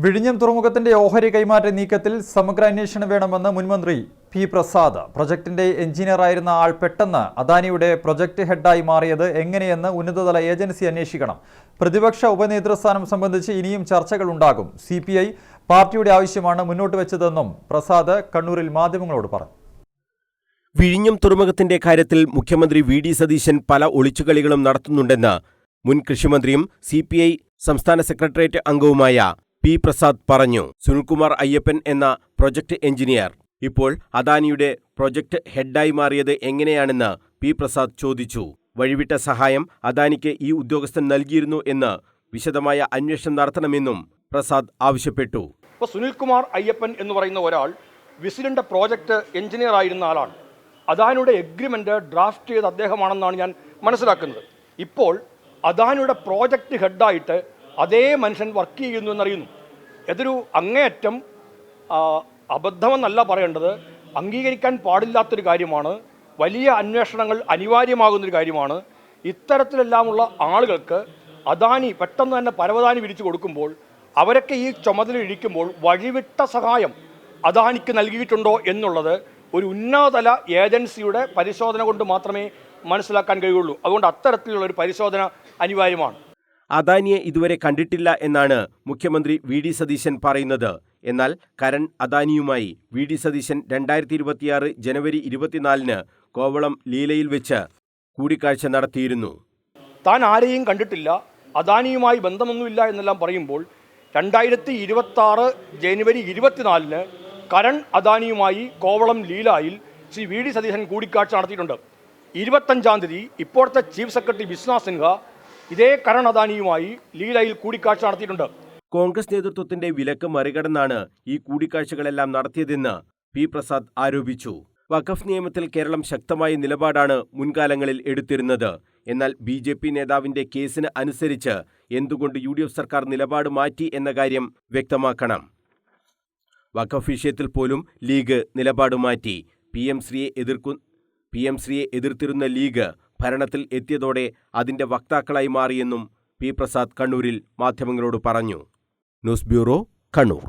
വിഴിഞ്ഞം തുറമുഖത്തിന്റെ ഓഹരി കൈമാറ്റ നീക്കത്തിൽ സമഗ്ര അന്വേഷണം വേണമെന്ന് മുൻമന്ത്രി പി പ്രസാദ്. പ്രൊജക്ടിന്റെ എഞ്ചിനീയറായിരുന്ന ആൾ പെട്ടെന്ന് അദാനിയുടെ പ്രൊജക്ട് ഹെഡായി മാറിയത് എങ്ങനെയെന്ന് ഉന്നതതല ഏജൻസി അന്വേഷിക്കണം. പ്രതിപക്ഷ ഉപനേതൃസ്ഥാനം സംബന്ധിച്ച് ഇനിയും ചർച്ചകൾ ഉണ്ടാകും. CPI പാർട്ടിയുടെ ആവശ്യമാണ് മുന്നോട്ട് വെച്ചതെന്നും പ്രസാദ് കണ്ണൂരിൽ മാധ്യമങ്ങളോട് പറഞ്ഞു. വിഴിഞ്ഞം തുറമുഖത്തിന്റെ കാര്യത്തിൽ മുഖ്യമന്ത്രി VD സതീശൻ പല ഒളിച്ചുകളികളും നടത്തുന്നുണ്ടെന്ന് മുൻ കൃഷിമന്ത്രിയും CPI സംസ്ഥാന സെക്രട്ടേറിയറ്റ് അംഗവുമായ പി പ്രസാദ് പറഞ്ഞു. സുനിൽകുമാർ അയ്യപ്പൻ എന്ന പ്രൊജക്ട് എഞ്ചിനീയർ ഇപ്പോൾ അദാനിയുടെ പ്രൊജക്ട് ഹെഡായി മാറിയത് എങ്ങനെയാണെന്ന് പി പ്രസാദ് ചോദിച്ചു. വഴിവിട്ട സഹായം അദാനിക്ക് ഈ ഉദ്യോഗസ്ഥൻ നൽകിയിരുന്നു എന്ന് വിശദമായ അന്വേഷണം നടത്തണമെന്നും പ്രസാദ് ആവശ്യപ്പെട്ടു. ഇപ്പോൾ സുനിൽകുമാർ അയ്യപ്പൻ എന്ന് പറയുന്ന ഒരാൾ വിസിലിന്റെ പ്രോജക്റ്റ് എഞ്ചിനീയർ ആയിരുന്ന ആളാണ്. അദാനിയുടെ എഗ്രിമെന്റ് ഡ്രാഫ്റ്റ് ചെയ്ത അദ്ദേഹമാണെന്നാണ് ഞാൻ മനസ്സിലാക്കുന്നത്. ഇപ്പോൾ അദാനിയുടെ പ്രോജക്റ്റ് ഹെഡായിട്ട് അതേ മനുഷ്യൻ വർക്ക് ചെയ്യുന്നു എന്നറിയുന്നു. ഇതൊരു അങ്ങേയറ്റം അബദ്ധമെന്നല്ല പറയേണ്ടത്, അംഗീകരിക്കാൻ പാടില്ലാത്തൊരു കാര്യമാണ്. വലിയ അന്വേഷണങ്ങൾ അനിവാര്യമാകുന്നൊരു കാര്യമാണ്. ഇത്തരത്തിലെല്ലാമുള്ള ആളുകൾക്ക് അദാനി പെട്ടെന്ന് തന്നെ പരവതാനി വിരിച്ചു കൊടുക്കുമ്പോൾ അവരൊക്കെ ഈ ചുമതല ഇരിക്കുമ്പോൾ വഴിവിട്ട സഹായം അദാനിക്ക് നൽകിയിട്ടുണ്ടോ എന്നുള്ളത് ഒരു ഉന്നതതല ഏജൻസിയുടെ പരിശോധന കൊണ്ട് മാത്രമേ മനസ്സിലാക്കാൻ കഴിയുള്ളൂ. അതുകൊണ്ട് അത്തരത്തിലുള്ള ഒരു പരിശോധന അനിവാര്യമാണ്. അദാനിയെ ഇതുവരെ കണ്ടിട്ടില്ല എന്നാണ് മുഖ്യമന്ത്രി VD സതീശൻ പറയുന്നത്. എന്നാൽ കരൺ അദാനിയുമായി VD സതീശൻ 2026 ജനുവരി 24 കോവളം ലീലയിൽ വെച്ച് കൂടിക്കാഴ്ച നടത്തിയിരുന്നു. താൻ ആരെയും കണ്ടിട്ടില്ല, അദാനിയുമായി ബന്ധമൊന്നുമില്ല എന്നെല്ലാം പറയുമ്പോൾ 2026 ജനുവരി 24 കരൺ അദാനിയുമായി കോവളം ലീലായിൽ ശ്രീ VD സതീശൻ കൂടിക്കാഴ്ച നടത്തിയിട്ടുണ്ട്. 25-ാം തീയതി ഇപ്പോഴത്തെ ചീഫ് സെക്രട്ടറി വിശ്വനാഥ് സിൻഹ ഇതേ കരൺ അദാനിയുമായി ലീലയിൽ കൂടിക്കാഴ്ച നടത്തിയിട്ടുണ്ട്. കോൺഗ്രസ് നേതൃത്വത്തിന്റെ വിലക്ക് മറികടന്നാണ് ഈ കൂടിക്കാഴ്ചകളെല്ലാം നടത്തിയതെന്ന് പി പ്രസാദ് ആരോപിച്ചു. വഖഫ് നിയമത്തിൽ കേരളം ശക്തമായ നിലപാടാണ് മുൻകാലങ്ങളിൽ എടുത്തിരുന്നത്. എന്നാൽ BJP നേതാവിന്റെ കേസിന് അനുസരിച്ച് എന്തുകൊണ്ട് UDF സർക്കാർ നിലപാട് മാറ്റി എന്ന കാര്യം വ്യക്തമാക്കണം. വഖഫ് വിഷയത്തിൽ പോലും ലീഗ് നിലപാട് മാറ്റി. PM ശ്രീയെ എതിർത്തിരുന്ന ലീഗ് ഭരണത്തിൽ എത്തിയതോടെ അതിന്റെ വക്താക്കളായി മാറിയെന്നും പി പ്രസാദ് കണ്ണൂരിൽ മാധ്യമങ്ങളോട് പറഞ്ഞു. News bureau, Kannur.